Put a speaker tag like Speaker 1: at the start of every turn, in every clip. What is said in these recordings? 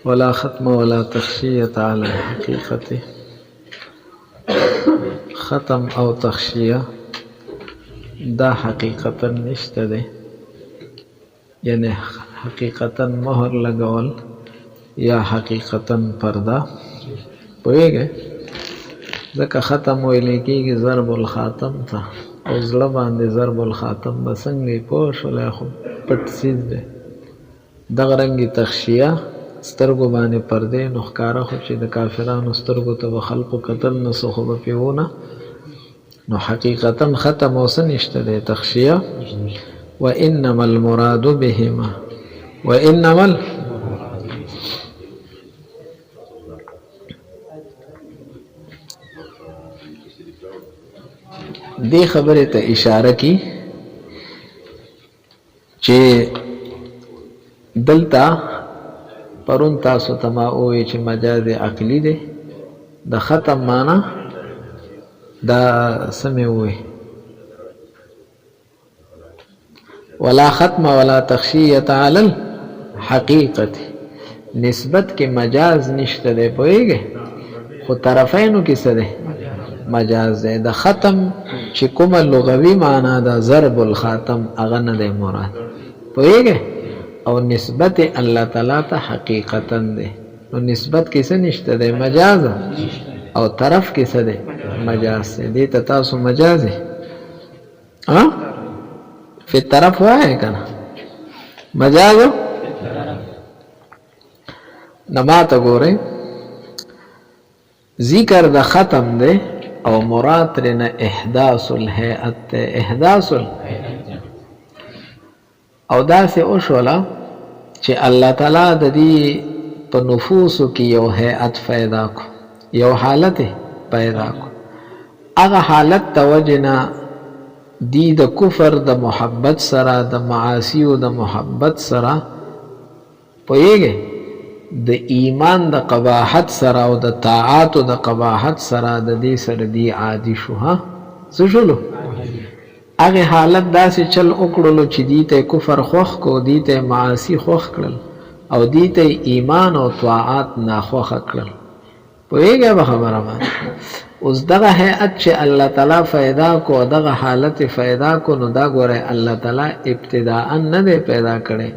Speaker 1: ولا ختم ولا تخشية على الحقيقة. ختم او تخشیه دا حقیقتا نشته ده، یعنی حقیقتا مهر لگول یا حقیقتا پرده. پوهیږئ ځکه ختم ویلی کېږي ضرب الخاتم ته، او زړه باندې ضرب الخاتم به څنګه پوه شولی، خو پټ څیز دی. دغه رنګې تخشیه سترګو باندې پردې نو ښکاره خو چې د کافرانو سترګو ته به خلقو کتل نو څه خو به پې ونه، نو حقیقتا ختم او څه نشته دی تخشیه. وانما المراد بهما وانما دې خبرې ته اشاره کی چې دلته پرون تاسو ته ما وویل چې مجاز عقلي دی. د ختم معنا دا سمې وویل ولا ختم ولا تخشیة علی الحقیقة، نسبت کې مجاز نشته دی. پوهیږئ خو طرفینو کې څه دی مجاز دی. د ختم چې کومه لغوي معنا ده ضرب الخاتم هغه نه دی مراد. پوهیږئ او نسبت الله تعالی ته حقیقتا دی، نو نسبت کې څه نشته دی مجاز، او طرف کې څه دی مجاز دی. دې ته تاسو مجاز فی طرف وایې که نه مجاز نه. ما ته ګورئ ذکر د ختم دی او مراد ترېنه احداث الهیئت دی. احداث او داسې وشوله چې الله تعالی د دې په نفوسو کې یو هیئت پیدا کو، یو حالت پیدا کو. هغه حالت د وجې نه دی د کفر د محبت سره، د معاصیو د محبت سره، پوهیږئ د ایمان د قباحت سره او د طاعاتو د قباحت سره د دې سره دی عادي شو. څه شولو؟ هغه حالت داسې چل وکړلو چې دی ته کفر خوښ کو، دی ته معاصي خوښ کړل، او دی ته ایمان او طاعات ناخوښه کړل. پوهیږئ به خبره باندې. اوس دغه هیئت چې الله تعالی پیدا کو، دغه حالت پیدا کو، نو دا ګوره الله تعالی ابتداء نه دی پیدا کړی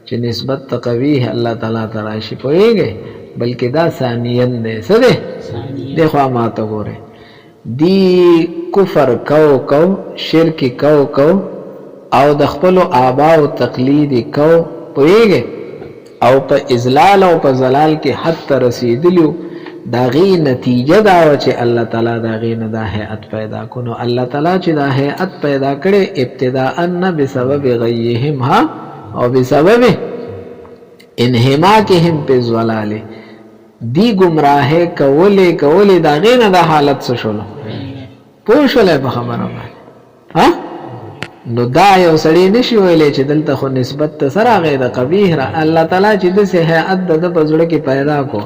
Speaker 1: چې نسبت تقویح الله تعالی ته راشي. پوهیږئ بلکې دا ثانیاً دی. څه دی؟ دی خوا ما ته ګوره دی کفر کو شرک کو او د خپلو آباو تقلید کو، پوهیږئ او په اضلال او په ضلال کې حد ته رسیدلیو. دا غي نتیجه دا و چې الله تعالی دا غي نه دا هیئت پیدا کو. نو الله تعالی چې دا هیئت پیدا کړي ابتداء نه بسبب غیهم او بسبب انهماکهم په ضلال دی گمراه کولې دا غي نه دا حالت څه شول. پوه شولې په خبره باندې؟ نو دا یو سړی نشي ویلی چې دلته خو نسبت ته سره هغې د قبیح را الله تعالی چې داسې هیئت د ده په زړه کې پیدا کو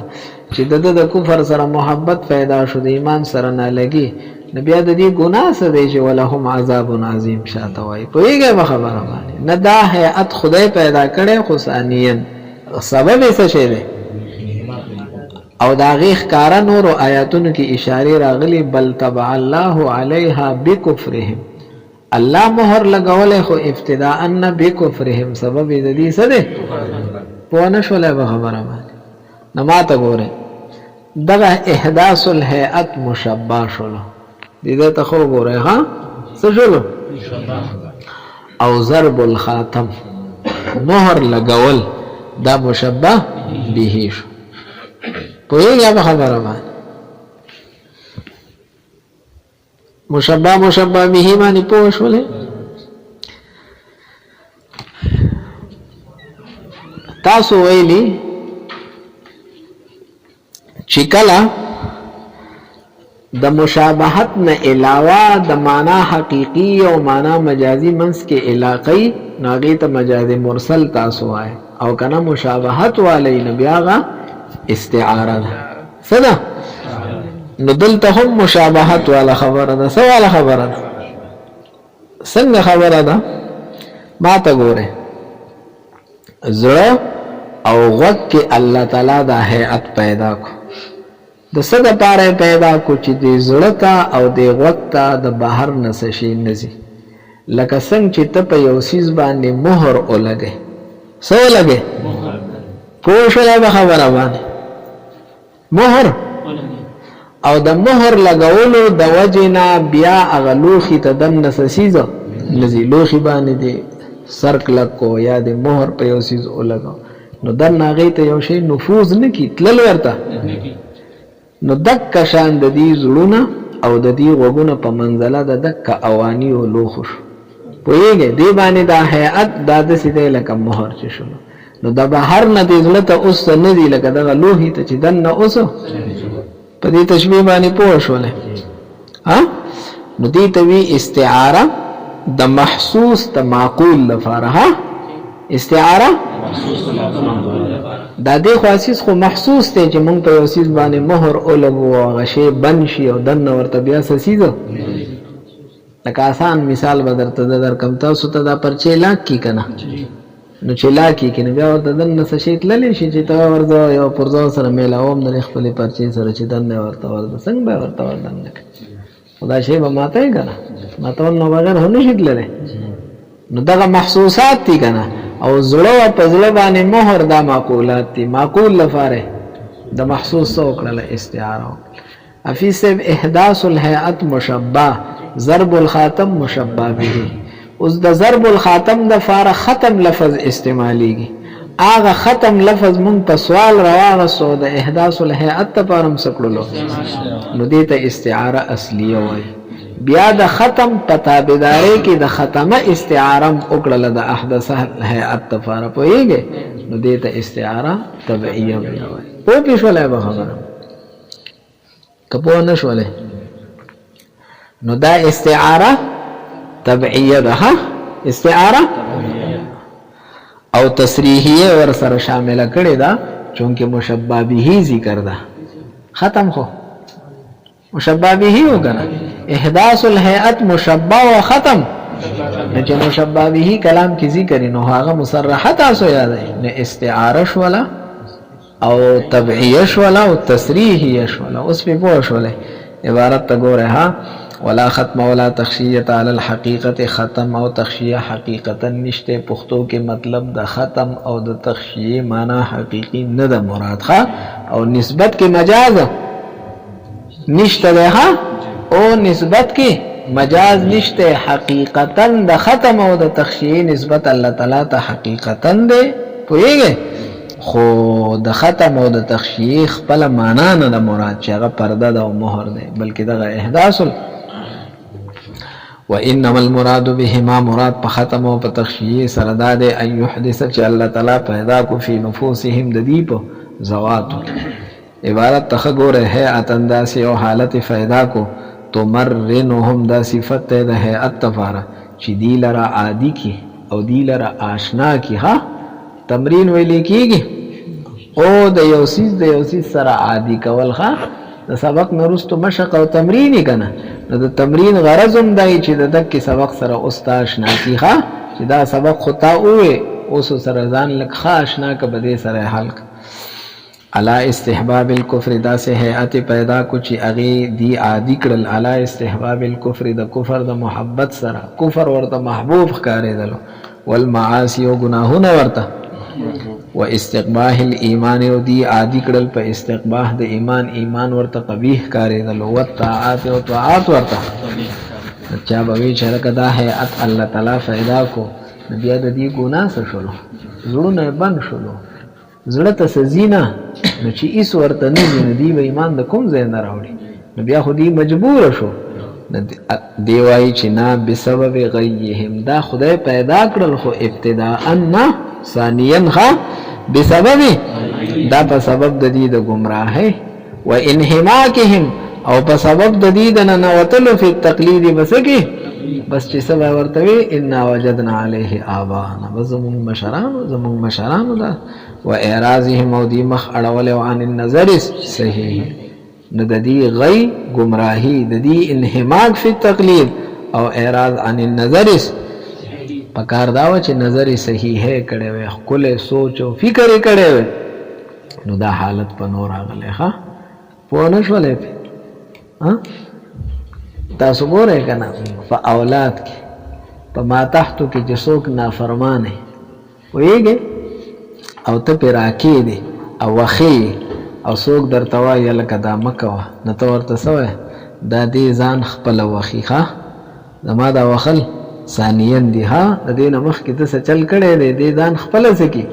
Speaker 1: چې د ده د کفر سره محبت پیدا شو، د ایمان سره نه لګي، نو بیا د دې ګناه څه دی چې ولهم عذاب عظیم شاته وایي. پوهېږئ په خبره باندې؟ نه دا هیئت خدای پیدا کړی، خو ثانیاً سبب یې څه شی دی او د هغې ښکاره نورو آیاتونو کې اشارې راغلي بل طبع الله علیها بکفرهم، الله مهر لګولی خو ابتداء نه بکفرهم، سبب یې د دې څه دی؟ پوه نه شولی په خبره باندې؟ نو ما ته ګورئ دغه احداث الهیئت مشبه شولو. دې ته خو ګورئ څه شولو؟ او ضرب الخاتم مهر لګول دا مشبه به شو. پوهېږئ په خبره باندې؟ مشبه به باندې پوه شولې؟ تاسو ویلي چې کله د مشابهت نه علاوه د معنا حقیقي او معنا مجازي منځ کې علاقی نو هغې ته مجاز مرسل تاسو وایئ، او که نه مشابهت والی نو بیا هغه استعاره ده. څه ده؟ نو دلته هم مشابهت والا خبره ده. څه والا خبره ده؟ څنګه خبره ده؟ ما ته ګورئ زړه او غوږ کې الله تعالی دا هيئت پیدا کو د څه دپاره پیدا کو چې د زړه ته او د غوږ ته د بهر نه څه شی نه ځي لکه څنګه چې ته په یو څیز باندې مهر ولګې څه ولګې پوه شولی به خبره باندې مهر او د مهر لګولو د وجې نه بیا هغه لوښي ته دننه څه څیزه نه ځي لوښي باندې د سر کلک کو یا د مهر په یو څیز ولګو نو دننه هغې ته یو شی نفوذ نه کي تلل ورته نو دکه شان د دې زړونه او د دې غوږونه په منزله د دکه اوانیو لوښو شو پوهېږې دې باندې دا هیئت دا داسې دی لکه مهر چې شو نو د بهر نه دې زړه ته اوس څه نه دي لکه دغه لوښي ته چې دننه اوس په دې تشبیه باندې پوه شولې نو دې ته وی استعاره د محسوس د معقول لپاره استعاره دا دې خاصیس خو محسوس دی چې مونږ په یو څیز باندې مهر ولګو او هغه شی بند شي او دننه ورته بیا څه څیزه لکه آسان مثال به درته درکړم تاسو ته دا پرچې لاک کي که نه نو چې لاک کي که نه بیا ورته دننه څه شی تللی شي چې ته ورځه یو پرځو سره میلاوم د خپلې پرچې سره چې دننه ورته ورده څنګه به ورته وردننه کړي خو دا شی به ماته یې که نه ماتول نه بغیر هم نه شي تللی نو دغه محسوسات دي که نه او زړه او په زړه باندې مهر دا معقولات دي معقول لپاره د محسوس څه وکړله استعاره حفیظ صاحب احداث الهیئت مشبه ضرب الخاتم مشبه به اوس د ضرب الخاتم د فاره ختم لفظ استعمالیږي هغه ختم لفظ مونږ په سوال راواغستو د احداث الهیئت دپاره هم څه کړلو نو دې ته استعاره اصلیه وایي بیا د ختم په تابعدارۍ کې د ختمه استعاره هم وکړله د احدث الهیئت دپاره پوهېږې نو دې ته استعاره تبعیه بیا وایي پوه پې شولی به خبره که پوه نه شولی نو دا استعاره تبعیه ده استعاره او تصریحیه ور سره شامله کړې ده چونکه مشبه به ذکر ده ختم خو مشبه به وګڼه احداث الهیئت مشبه و ختم چې مشبه به کلام کې ذکر نو هغه مصرحه تاسو یادای نه استعاره شولا او تبعیه شولا او تصریحیه شولا اوس په پوه شولې عبارت ته ګوره ها ولا ختم ولا تخشیه علی الحقیقت ختم او تخشیه حقیقتا نشته پښتو کې مطلب د ختم او د تخشیه معنی حقیقی نه ده مراد ښه او نسبت کې مجاز نشته ده او نسبت کې مجاز نشته حقیقتا د ختم او د تخشیه نسبت الله تعالی ته حقیقتا ده پوهیږئ خو د ختم او د تخشیه خپل معنا نه د مراد چې هغه پرده ده او مهر ده بلکې دغه احداث وانما المراد بهما مراد په ختم او په تخشیه سره دا ده ان يحدث چې الله تعالی پیدا کو فی نفوسهم د دې په ذوات عبارت تخګوره ہے اتنداسی او حالت پیدا کو تمرنهم دا صفت ده هيئت تفاره چې دی لرا عادی کی او دی لرا آشنا کی ها تمرین ویلې کیږي او د یو سیز سره عادی کول ښه د سبق نرستو مشق او تمرین کنه نو د تمرین غرض هم دی چې د دک سبق سره استاد آشنا کی ښه چې دا سبق خطا وې اوس سره ځان لک ښه آشنا ک بده سره حل علا استحباب الكفر دا سے هيئت پیدا کو چې اغه دی عادی کړل علا استحباب الكفر د کفر د محبت سره کفر ورته محبوب ښکارېدل والمعاصي او گناهونه ورته و استقباح الايمان او دی عادی کړل په استقباح د ایمان ورته قبیح ښکارېدل او طاعات او طاعات ورته چا به وی چې کدا هيئت الله تعالی پیدا کو بیا د دې ګناه سره شلو زړونه بند شلو زړه ته سزینا نو چې ایس ورته نه دی به ایمان د کوم ځای نه راوړي نو بیا خو دی مجبور شو دی وایي چې نه بسبب غیهم دا خدای پیدا کړل خو ابتداء نه ثانیا ها بسبب دا په سبب د دې د گمراهۍ و انحماکهم او په سبب د دې د ننوتلو فی التقلید بسکه بس چې سبا ورته وی ان وجدنا علیه آباءنا زمون مشرانو دا و اعراضهم او دی مخ اړول عن النظر صحیح نو د دې غی گمراهی د دې انحماق فی التقلید او اعراض عن النظر په پکار دا و چې نظر صحیح ہے کړي وي خپل سوچ او فکر کړي وي نو دا حالت په نور راغله ها په نشولې ها تاسو ګورئ کنه په اولاد کې په ما تحتو کې چې څوک نافرمانه ويږي او ته پر راکې دي او وخی او څوک درته وایي لکه دا مکوه نو ته ورته سوې دا دې ځان خپل وخی ښه زما دا وخل ثانیاً دی ها د دې نه مخکې ته څه چل کړی دی دې ځان خپله څه کي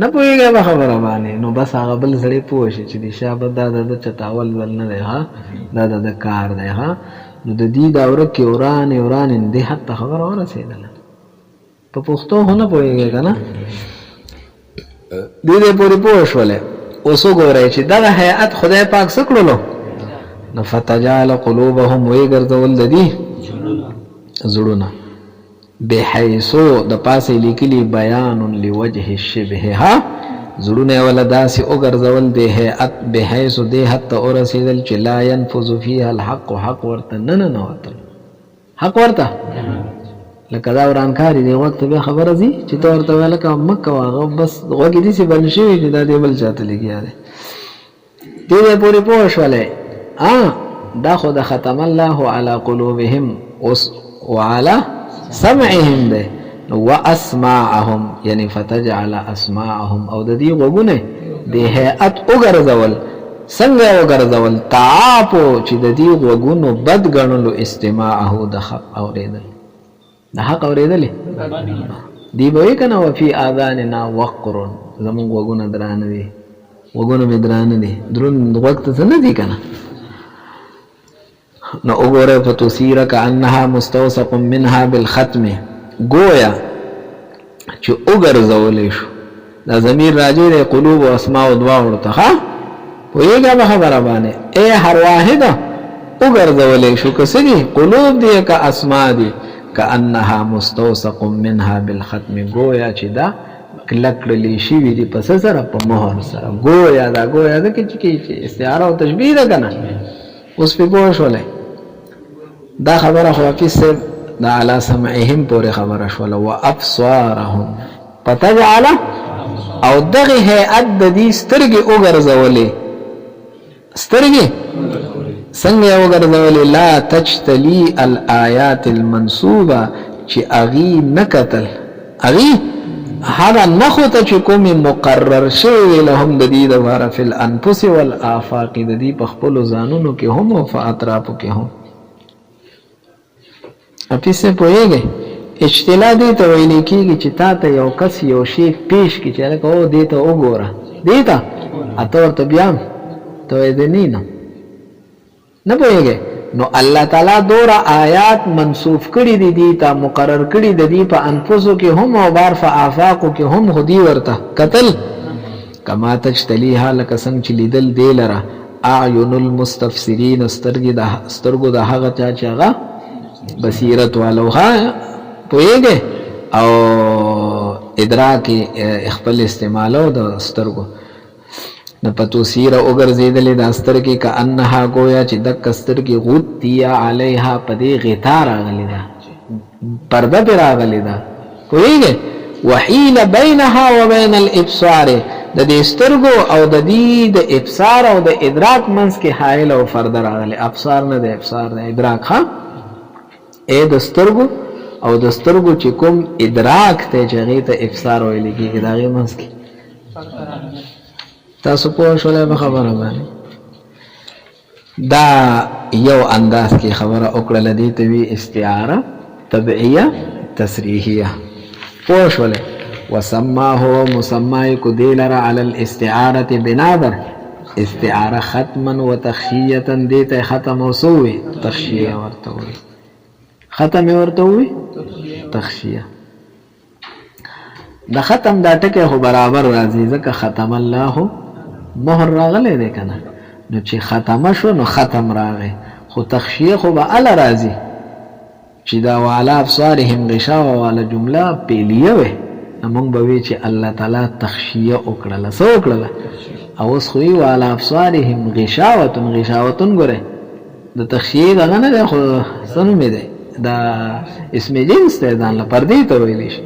Speaker 1: نه پوهېږی به خبره باندې نو بس هغه بل سړی پوه شي چې د شابه دا د چتاول بل نه دی ها دا د کار دی ها نو د دې دوره کې ورانې دې حد ته خبره ورسېدله په پښتو خو نه پوهېږی که نه دې پورې پوه شولې اوس وګورئ چې دغه هیئت خدای پاک څه کړلو نو فتجعل قلوبهم ویې ګرځول د دې زړونه بحیثو د پاسې لیکلي بیان لوجه الشبه ها زړونه یې وله داسې وګرځول د هیئت بحیثو دې حد ته ورسېدل چې لا ینفذ فیها الحق حق ورته نه ننوتل حق ورته لکه دا ورانکاري دی وخت بیا خبره ځي چې ته ورته ویل لکه مه کوه هغه بس غوږ یې داسې بند شوي چې دا دې بل چا ته لګیا دی دې پورې پوه شولې دا خو د ختم الله علی قلوبهم وعلى سمعهم ده واسماعهم یعنی فتجعل اسماعهم او د دې غوږونه د هيئت وګرځول څنګه وګرځول تعاپو چې د دې غوږونو بد ګڼلو استماعه د حق اوریدل د حق اوریدل دی به کنه وفي اذاننا وقر زمون غوږونه درانه دي غوږونه مې درانه دي درون وخت څه نه دي کنه نو وګوره فتوسیر کانها مستوثق منها بالختم گویا چې وګرځولې شو دا ضمیر راځي د قلوب او اسماء او دعا ورته ها پوهیږه به خبره باندې اے هر واحده وګرځولې شو کسدي قلوب دې کا اسماء دي کانها مستوثق منها بالختم گویا چې دا کلکړلې شي وي دي پس سره په مهر سره گویا دا کې استعاره او تشبیه ده کنه اوس په پوه شولې دا خبره خو حافظ صاحب دا علی سمعهم پورې خبره شوله و ابصارهم فتجعل او دغه هيئت د دې سترګې وګرځولې سترګې څنګه وګرځولې لا تجتلی الآیات المنصوبه چې اغي نکتل اغي هذا نخو ته چې کوم مقرر شوی لهم د دې لپاره فی الانفس والآفاق د دې په خپل ځانونو کې هم او اطرافو کې هم اپیسه پوهیږي اجتلا دې ته ویل کېږي چې تا ته یو کس یو شی پیش کړي چې لکه او دې ته وګوره دې ته اته ورته بیا ته دې نه پوهیږي نو الله تعالی دورا آیات منسوخ کړي دي دي تا مقرر کړي دي په انفسو کې هم او بار فآفاقو کې هم خودي ورته قتل کما تجتلیها لک څنګه چې لیدل دی لره اعین المستفسرین سترګو د هغه چا چې هغه بصیرت والوها پوهیږي او ادراک خپل استعمالو د سترګو نه پتو سیره وګرځیدلې د سترګې کا انها گویا چې د سترګې غوتیا علیها پدې غطا راغلی دا پرده پر راغلی دا پوهیږي وحیل بینها وبین الابصار د دې سترګو او د دې د ابصار او د ادراک منځ کې حائل او فرد راغلی ابصار نه د ابصار د ادراک ها اې د سترګو او د سترګو چې کوم ادراک ته چغې ته ابصار ویل کېږي دا غي منځ کې تاسو په شوله به خبره باندې دا یو انداز کې خبره وکړه لدی ته وی استعاره تبعیه تصریحیه په شوله وسماه مسمى كديلر على الاستعاره بنادر استعاره ختما وتخشيه ديته ختم وسوي تخشيه ورتوي ختم ورتوي تخشيه د ختم دا ټکه خو برابر راځي ځکه ختم الله مهر راغلی دی کنه نو چې ختم شو نو ختم راغی خو تخشیه خو به ال راځي چې دا وعلى ابصارهم غشاوه ولا جمله پیلیه وي موږ به وی چې الله تعالی تخشیه وکړه سو وکړه او اوس خو وی وعلى ابصارهم غشاوه غره د تخشیه دا نه خو سن مې ده دا اسم جنس دی ځان له پردې ته ویلی شي.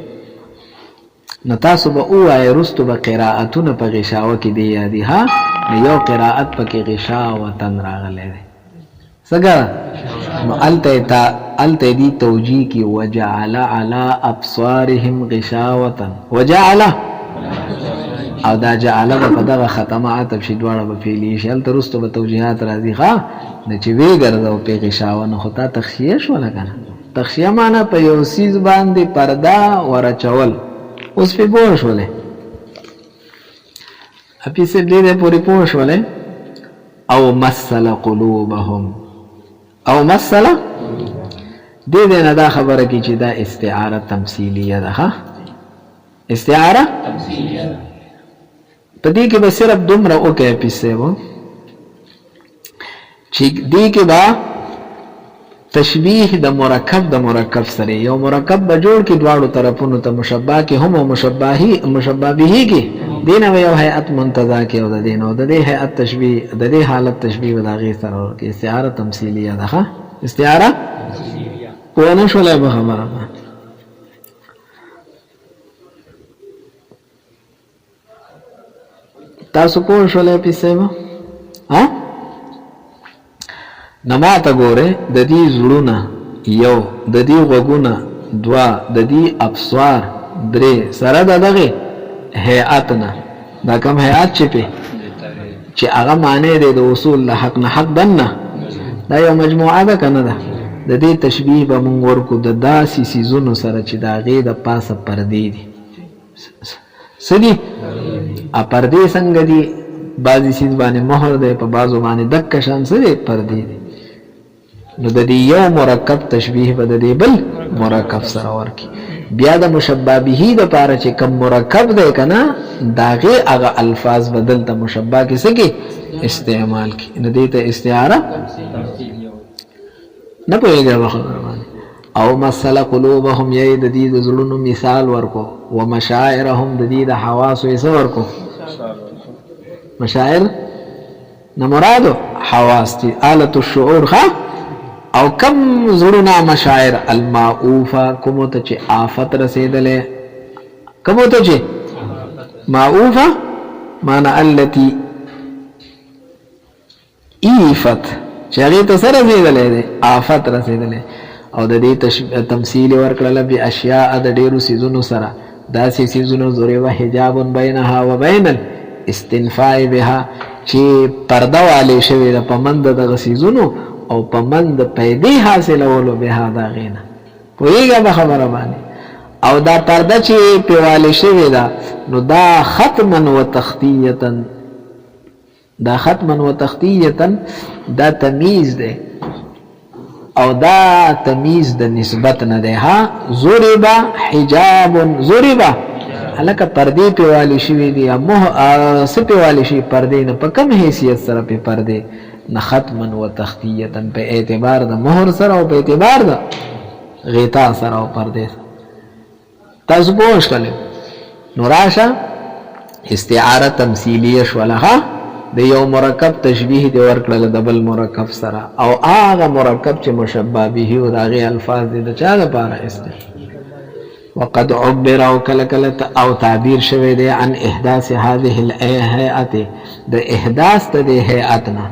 Speaker 1: نو تاسو به ووایئ رستو به قراءتونه په غشاوه کې دی یادي ها نو یو قراءت پکې غشاوتن راغلی دی څنګه نو هلته دي توجیه کې وجعل علی ابصارهم غشاوتن وجعل او دا جعل به په دغه ختمه عطف شي دواړه به فعلي شي هلته رستو به توجیهات راځي ښه نو چې ویې ګرځو پې غشاوه نو خو تا تخشیه شوله که نه تخشیه معنی په یو څیز باندې پرده ورچول اوس پې پوه شولې اپی صاحب دې دی پورې پوه شولې او مثل قلوبهم او مثل دې دی نه دا خبره کی چې دا استعاره تمثیلیه ده ښه استعاره تمثیلیه په دې کې به صرف دومره وکړئ اپی صاحب چې دې کې به تشبیه د مرکب سره یو مرکب به جوړ کې دواړو طرفونو ته مشبه کې هم او مشبه به کې دینه یو هيئت منتزع کې او د دین او د دې هيئت تشبیه د دې حالت تشبیه د هغې سره ورکې استعاره تمثیلیه ده ښه استعاره تمثیلیه پوه نه شولی به خبره تاسو پوه شولی پې صاحب نو ما ته ګورئ د دې زړونه یو د دې غوږونه دوه د دې ابصار درې سره د دغې هیئت نه دا کوم هیئت چې هغه معنی دی د اصول له حق نه حق دننه دا یو مجموعه ده که نه ده د دې تشبیه به مونږ ورکو د داسې څیزونو سره چې د هغې د پاسه پردې دي څه دي پردې څنګه دي بعضې څیز باندې مهر دی په بعضو باندې دکه شان څه دی پردې دي نو د دې یو مرکب تشبیه به د دې بل مرکب سره ورکي بیا د مشبه به دپاره چې کوم مرکب دی که نه د هغې هغه الفاظ به دلته مشبه کې څه کې استعمال کړي نو دې ته استعاره نه پوهېږئ به خبره باندې او مثل قلوبهم یې د دې د زړونو مثال ورکو و مشاعرهم د دې د حواسو یې څه ورکو مشاعر نه مرادو حواس دي آلة الشعور ښه او کم زړونه مشاعر المعوفه کومو ته چې آفت رسېدلې کومو ته چې معوفه معنی التي ایفت چې هغې ته څه رسېدلی دی آفت رسېدلی او د دې تمثیل یې ورکړله باشیاء د ډېرو څیزونو سره داسې څیزونو ضرب حجاب بینها و بین الاستنفاع بها چې پرده والې شوې ده په منځ د دغه څیزونو او په منځ د پیدې حاصلولو بها د هغې نه پوهېږه به خبره باندې او دا پرده چې پې والې شوې ده نو دا ختما و تختیتا دا تمیز دی او دا تمیز د نسبت نه دی ها ضرب حجاب ضرب هلکه پردې پې والې شوې دي څه پې والې شوي پردې نه په کم حیثیت سره پې پردې نه ختما و تختیتا په اعتبار د مهر سره او په اعتبار د غطا سره او پردې سره تاسو پوه شولې نو راشه استعاره تمثیلیه شوله ها د یو مرکب تشبیه دی ورکړله د بل مرکب سره او هغه مرکب چې مشبه به او د هغې الفاظ دي د چا دپاره وقد عبر او کله کله او تعبیر شوی دی عن احداث هذه الهیئت د احداث ته د هیئت نه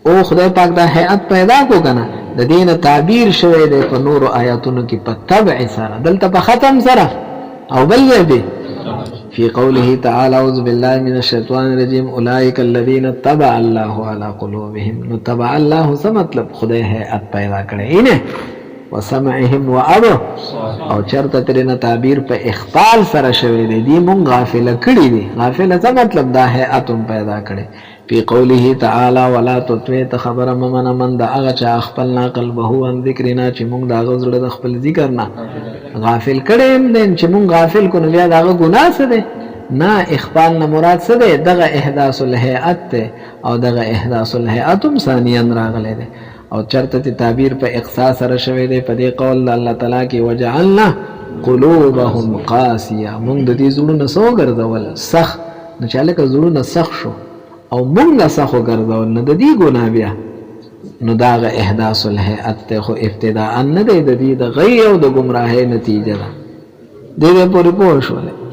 Speaker 1: او خدای پاک دا هیئت پیدا کو کنه د دې نه تعبیر شوی دی په نورو آیاتونو کې په تبع سره دلته په ختم سره او بل ځای دی في قوله تعالى أعوذ بالله من الشيطان الرجيم أولئك الذين طبع الله على قلوبهم نتبع الله څه مطلب خدای هیئت پیدا کړی نه وسمعهم وابو او چرته ترنه تعبیر په اخفال سره شوی دی دی مونږ غافل کړی دی غافل څه مطلب دا هیئت پیدا کړی في قوله تعالى ولا تطوع خبر من دا هغه چې خپل قلبه عن ذکرنا چې مونږ دا غزړه د خپل ذکر نه غافل کړي دین چې مونږ غافل کو نو بیا دا ګناه څه دی نه اخفال نه مراد څه دی دغه احداث الهیئت او دغه احداث الهیئت ثانیا راغلی دی او چرته تعبیر په اقصا سره شوی دی په دې قول الله تعالی کې وجعلنا قلوبهم قاسیه مونږ د دې زړونو سو ګرځول سخ نو چې لکه زړونه سخ شو او مونږ سخ ګرځول نه د دې ګناه بیا نو داغه احداث الهیئت ته خو ابتداء نه دی د دې د غي او د گمراهۍ نتیجه ده. دې پورې پوه شولې